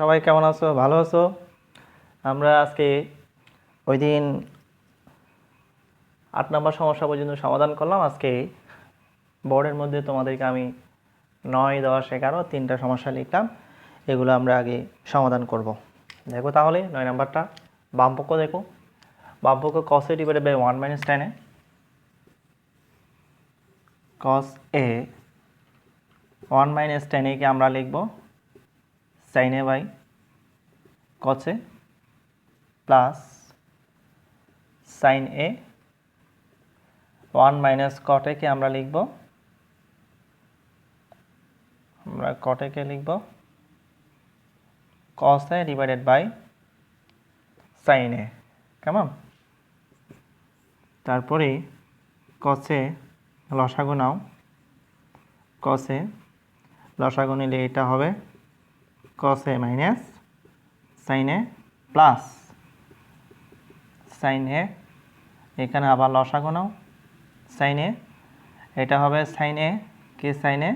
সবাই কেমন আছো? ভালো আছো? আমরা আজকে ওই দিন 8 নম্বর সমস্যা পর্যন্ত সমাধান করলাম। আজকে বোর্ডের মধ্যে তোমাদেরকে আমি 9, 10, 11 তিনটা সমস্যা লিখলাম। এগুলো আমরা আগে সমাধান করব। দেখো তাহলে 9 নাম্বারটা বামপক্ষ দেখো। বামপক্ষ cos a divided by 1 - tan a, cos a 1 - tan a কে আমরা লিখব sin a বাই cos a plus sin a 1 - cot a কে আমরা লিখব cot a কে লিখব cos a divided by sin a। কেমন? তারপরে cos a লসাগু নাও, cos a লসাগু নিলে এটা হবে cos a minus sin a plus sin a, এখানে আবার লসাগু নাও sin a, এটা হবে sin a K sin a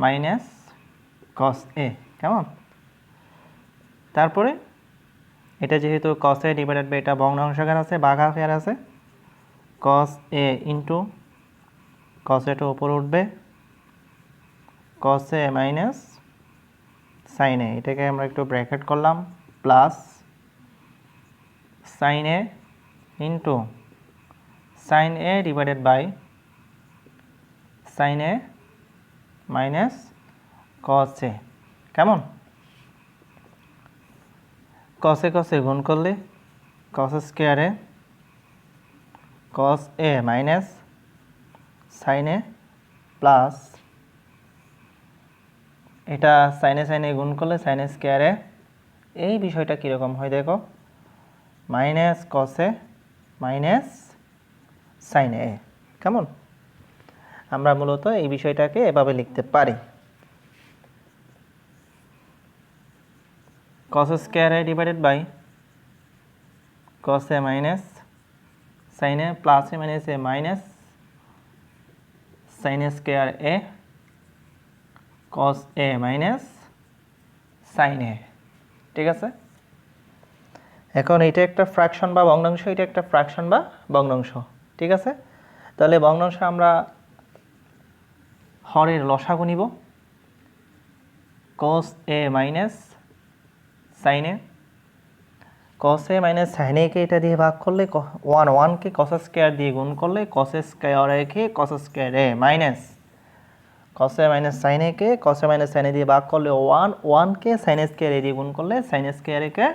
minus cos a। কেমন? তারপরে এটা যেহেতু cos a ডিভাইডেড বাই এটা ভগ্নাংশাকার আছে, ভাগাকার আছে, cos a into cos a টা উপরে উঠবে cos a minus sin a, এটাকে আমরা একটু ব্র্যাকেট করলাম plus sin a into sin a divided by sin a minus cos a। কেমন? cos a গুণ করলে cos square a cos a minus sin a plus এটা sin a গুণ করলে sin স্কয়ার a। এই বিষয়টা কীরকম হয় দেখো, minus cos a minus sin a। কেমন? আমরা মূলত এই বিষয়টাকে এভাবে লিখতে পারি cos square a divided by cos a minus sin a plus a minus a minus sin square a cos a minus sin a। ঠিক আছে? এখন এটা একটা ফ্র্যাকশন বা ভগ্নাংশ, এটা একটা ফ্র্যাকশন বা ভগ্নাংশ। ঠিক আছে? তাহলে ভগ্নাংশ আমরা হরের লসাগু নিব cos a minus sin a, cos a minus sin a কে এটা দিয়ে ভাগ করলে 1 কে cos স্কয়ার দিয়ে গুণ করলে cos square a K cos square a minus cos a minus sin a K cos a minus sin a দিয়ে ভাগ করলে 1 কে sin স্কয়ার a দিয়ে গুণ করলে sin square a K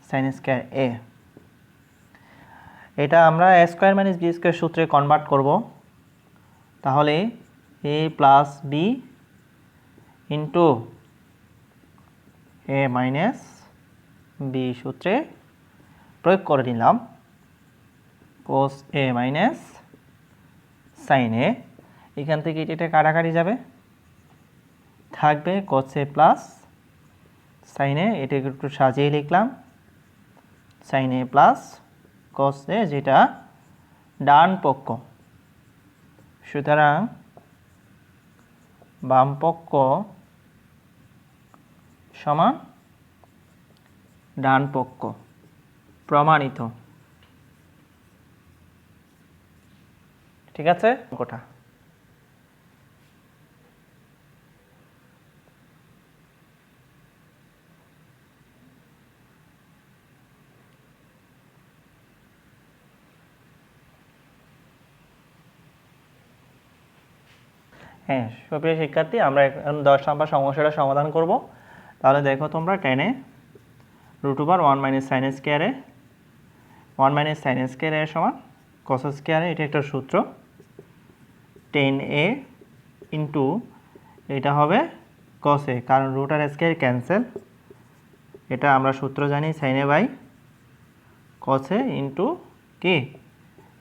sin square a। এটা আমরা a square minus b square সূত্রে convert করব। তাহলে a plus b into a minus b সূত্রে প্রয়োগ করে নিলাম cos a minus sin a। এখান থেকে এটা কাটাকাটি যাবে, থাকবে cos a plus sin a, এটাকে একটু সাজিয়ে লিখলাম sin a plus cos a, যেটা ডান পক্ষ। সুতরাং বাম পক্ষ সমান ডান পক্ষ, প্রমাণিত। ঠিক আছে? অঙ্কটা হ্যাঁ, সুপ্রিয় শিক্ষার্থী, আমরা এখন 10 নম্বর সমস্যাটা সমাধান করব। তাহলে দেখো তোমরা tan a √1 - sin square a 1 - sin square a সমান cos স্কয়ার a, এটা একটা সূত্র। tan a ইন্টু এটা হবে cos a, কারণ রুট আর স্কয়ার ক্যান্সেল, এটা আমরা সূত্র জানি sin a বাই cos a ইন্টু কি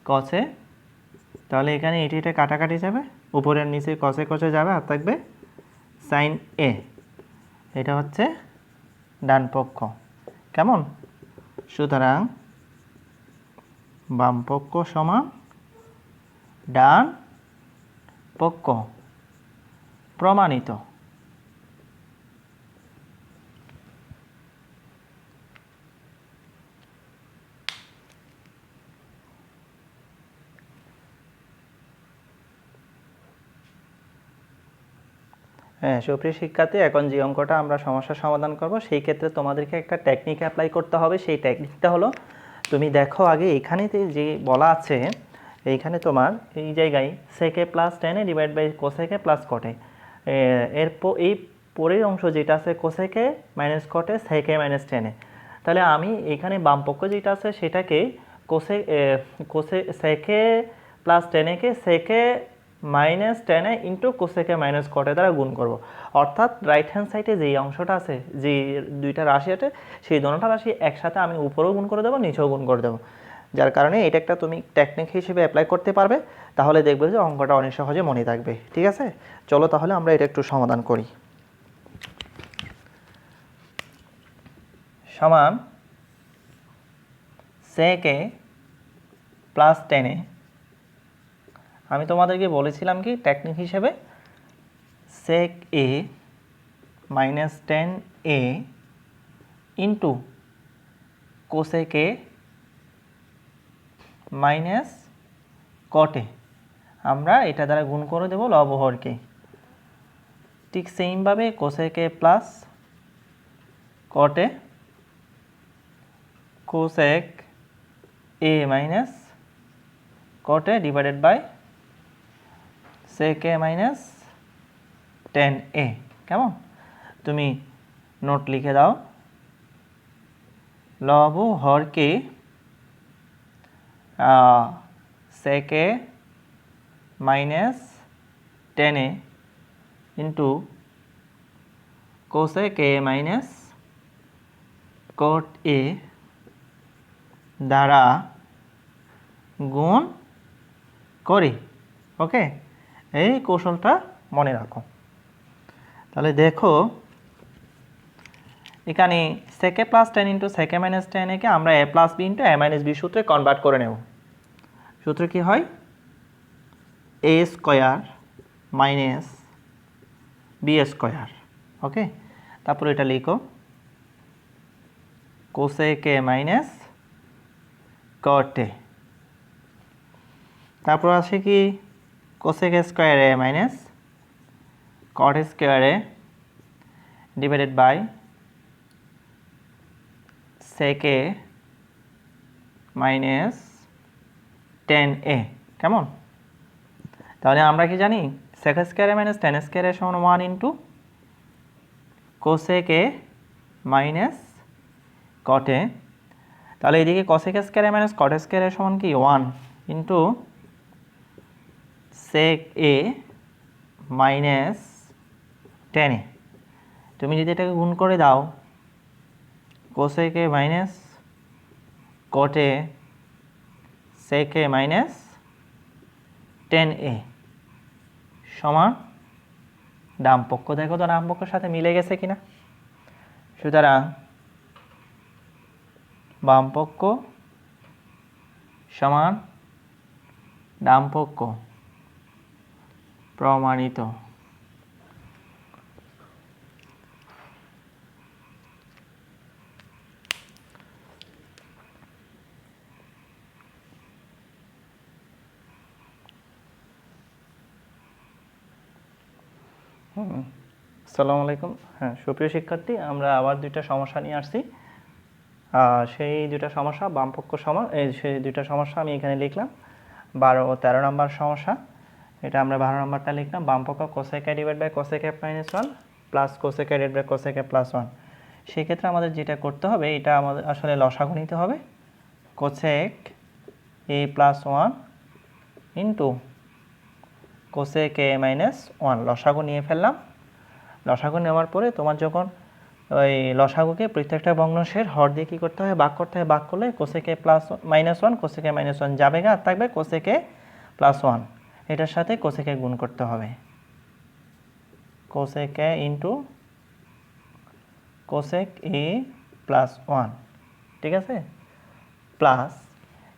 cos a। তাহলে এখানে এটা কাটাকাটি যাবে, উপরের নিচে cos a যাবে, আর থাকবে sin a। এটা হচ্ছে ডান পক্ষ। কেমন? সুতরাং বাম পক্ষ সমান ডান পক্ষ, প্রমাণিত। হ্যাঁ সুপ্রিয় শিক্ষার্থী, এখন যে অঙ্কটা আমরা সমস্যার সমাধান করব সেই ক্ষেত্রে তোমাদেরকে একটা টেকনিক অ্যাপ্লাই করতে হবে। সেই টেকনিকটা হলো, তুমি দেখো আগে এখানেতে যে বলা আছে, এইখানে তোমার এই জায়গায় সেকে প্লাস টেনে ডিভাইড বাই কোসেকে প্লাস কটে, এই পরের অংশ যেটা আছে কোসেকে মাইনাস কটে সেকে মাইনাস টেনে। তাহলে আমি এখানে বামপক্ষ যেটা আছে সেটাকে সেকে প্লাস টেনেকে সেকে মাইনাস টেনে ইন্টু কোসেকে মাইনাস কটে দ্বারা গুণ করব। অর্থাৎ রাইট হ্যান্ড সাইডে যেই অংশটা আছে, যে দুইটা রাশি আছে, সেই দুটোটা রাশি একসাথে আমি উপরেও গুণ করে দেবো, নিচেও গুণ করে দেবো। যার কারণে এটা একটা তুমি টেকনিক হিসেবে অ্যাপ্লাই করতে পারবে, তাহলে দেখবে যে অঙ্কটা অনেক সহজে মনে থাকবে। ঠিক আছে, চলো তাহলে আমরা এটা একটু সমাধান করি। সমান সেকে প্লাস টেনে, আমি তোমাদেরকে বলেছিলাম কি টেকনিক হিসেবে, sec A minus tan A into cosec A minus cot A, আমরা এটা দ্বারা গুণ করে দেবো লব হরকে। ঠিক সেইমভাবে cosec A plus cot A cosec A minus cot A divided by sec A minus tan এ। কেমন, তুমি নোট লিখে দাও, লব হরকে sec A minus tan A into cosec A minus cot A দ্বারা গুণ করি। ওকে, এই কৌশলটা মনে রাখো। তাহলে দেখো এখানে sec plus tan into sec minus tan একে আমরা a plus B into A minus b সূত্রে কনভার্ট করে নেব। সূত্র কি হয়, a square minus B square. Okay, তারপর এটা লিখো কোসেকে মাইনাস কটে, তারপর আছে কি cosec square A minus cot square a divided by sec minus tan এ। কেমন, তাহলে আমরা কি জানি sec square A minus tan square a সমান one into cosec A minus cot A. তাহলে এদিকে কোসেক স্কোয়ার এ মাইনাস কট স্কোয়ার এর সমান কি one into sec A minus tan A. তুমি যদি এটাকে গুণ করে দাও, cosec A minus cot A sec A minus tan A সমান ডান পক্ষ, দেখো তো ডান পক্ষের সাথে মিলে গেছে কিনা। সুতরাং বাম পক্ষ সমান ডান পক্ষ প্রমাণিত। আসসালামু আলাইকুম। হ্যাঁ সুপ্রিয় শিক্ষার্থী, আমরা আবার দুইটা সমস্যা নিয়ে আসছি। সেই দুইটা সমস্যা বামপক্ষ সেই দুইটা সমস্যা আমি এখানে লিখলাম। 12 ও 13 নম্বর সমস্যা, এটা আমরা 12 নম্বরটা লিখলাম। বামপক্ষ cosec A divide by cosec A minus one plus cosec A divide by cosec A plus one. সেক্ষেত্রে আমাদের যেটা করতে হবে, এটা আমাদের আসলে লসাগু নিতে হবে। Cosec A plus one into cosec A minus one, লসাগু নিয়ে ফেললাম। লসাগু নেওয়ার পরে তোমার যখন ওই লসাগুকে প্রত্যেকটা ভগ্নাংশের হর দিয়ে কী করতে হয়, ভাগ করতে হয়। ভাগ করলে cosec plus minus one cosec minus one যাবে গা, আর থাকবে কোসেকে প্লাস ওয়ান। এটার সাথে কোসেকে গুণ করতে হবে, cosec into cosec A plus one. ঠিক আছে, প্লাস,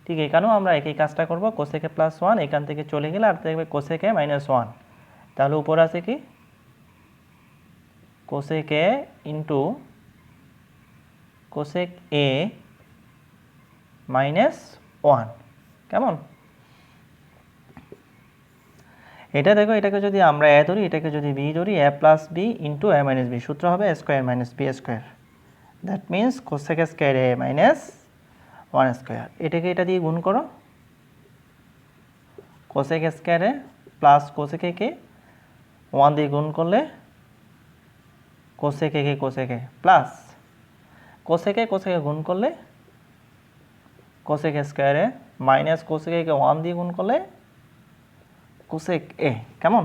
ঠিক এখানেও আমরা একই কাজটা করব। কোসেকে প্লাস ওয়ান এখান থেকে চলে গেলে আর দেখবে কোসেকে মাইনাস ওয়ান। তাহলে উপর আছে কি cosec A into cosec A minus one. কেমন, এটা দেখো, এটাকে যদি আমরা এ ধরি, এটাকে যদি বি ধরি, A plus B into A minus B, সূত্র হবে A square minus B square. That means cosec square A minus 1 square. এটাকে এটা দিয়ে গুণ করো, cosec square A plus cosec A কে 1 দিয়ে গুণ করলে কোসেক এ কে cosec A plus cosec A গুণ করলে cosec square A minus cosec A কে 1 দিয়ে গুণ করলে কোসেক এ। কেমন?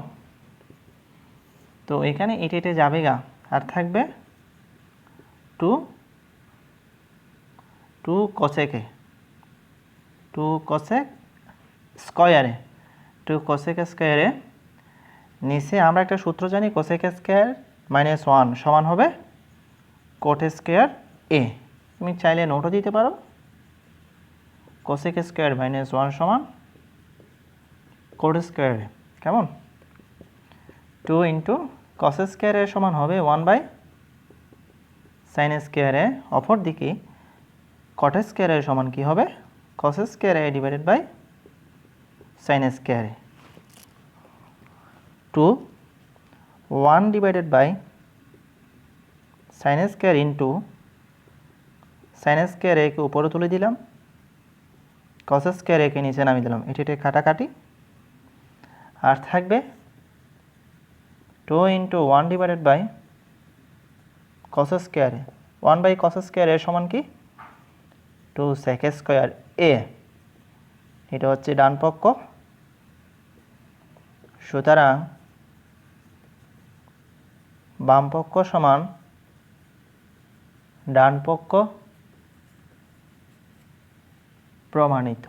তো এখানে এটা এটা যাবে গা, আর থাকবে 2 কোসেক এ, 2 কোসেক স্কোয়ারে, 2 কোসেক স্কোয়ারে নিচে আমরা একটা সূত্র জানি, কোসেক স্কোয়ার মাইনাস 1 সমান হবে কোট স্কোয়ার এ। তুমি চাইলে নোটও দিতে পারো, কোসেক স্কোয়ার মাইনাস 1 সমান কোট স্কোয়ার এ। কেমন? 2 ইন্টু কস স্কোয়ার এর সমান হবে 1 বাই সাইন স্কোয়ার এ। অপর দিকে কট স্কোয়ার এর সমান কি হবে? Cos square a divided by sine square a. 2 1 divided by sine square into sine square একে উপরে তুলে দিলাম, কস স্কোয়ার একে নিচে নামিয়ে দিলাম, এটি কাটাকাটি, আর থাকবে 2 into 1 divided by cos square a. 1 বাই কস স্কোয়ার এর সমান কি? 2 সেক স্কোয়ার এ। এটা হচ্ছে ডান পক্ষ। সুতরাং বাম পক্ষ সমান ডান পক্ষ প্রমাণিত।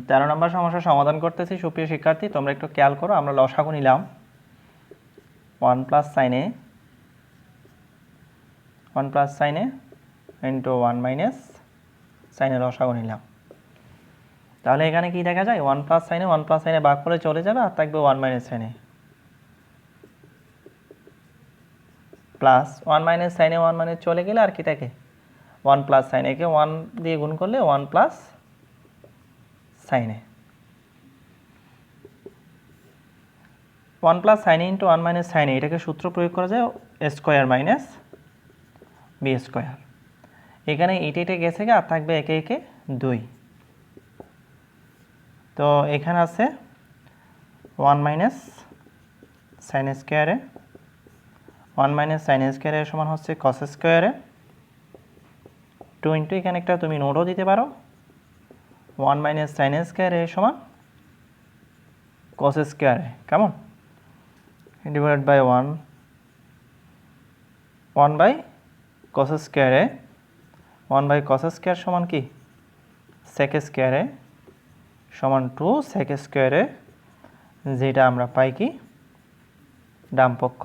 তেরো নম্বর সমস্যার সমাধান করতেছি সুপ্রিয় শিক্ষার্থী, তোমরা একটু খেয়াল করো। আমরা লসাগু নিলাম 1 প্লাস সাইন এ ইন্টু 1 মাইনাস সাইনে লসাগু নিলাম। তাহলে এখানে কি দেখা যায়? 1 প্লাস সাইনে ভাগ করে চলে যাবে, আর থাকবে 1 মাইনাস সাইনে প্লাস 1 মাইনাস সাইনে 1 মাইনাস চলে গেলে আর কি থাকে? 1 প্লাস সাইন একে 1 দিয়ে গুণ করলে 1 প্লাস সাইনে 1 প্লাস সাইনে ইন্টু 1 মাইনাস সাইনে, এটাকে সূত্র প্রয়োগ করা যায় এ স্কোয়ার মাইনাস বি স্কোয়ার। এখানে এটা গেছে গা, আর থাকবে একে একে 2। তো এখানে আছে 1 মাইনাস সাইন স্কোয়ারে, 1 মাইনাস সাইন স্কোয়ারের সমান হচ্ছে কস স্কোয়ারে। 2 ইন্টু এখানে একটা তুমি নোটও দিতে পারো, 1 মাইনাস সাইন স্কোয়ারের সমান কস স্কোয়ারে। কেমন? ডিভাইডেড বাই 1 বাই কস স্কোয়ারে, 1 বাই কস স্কোয়ার সমান কি? সেক স্কোয়ারে সমান 2 সেক স্কোয়ারে, যেটা আমরা পাই কি? ডান পক্ষ।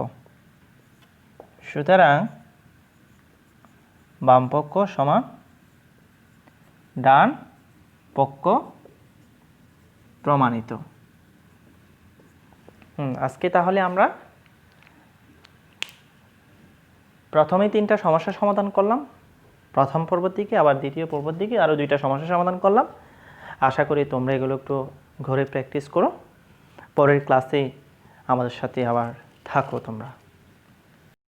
সুতরাং বাম পক্ষ সমান ডান পক্ষ প্রমাণিত। আজকে তাহলে আমরা প্রথমেই 3টা সমস্যার সমাধান করলাম, প্রথম পর্বর দিকে, আবার দ্বিতীয় পর্বর দিকে আরও 2টা সমস্যার সমাধান করলাম। আশা করি তোমরা এগুলো একটু ঘরে প্র্যাকটিস করো, পরের ক্লাসে আমাদের সাথে আবার থাকো তোমরা।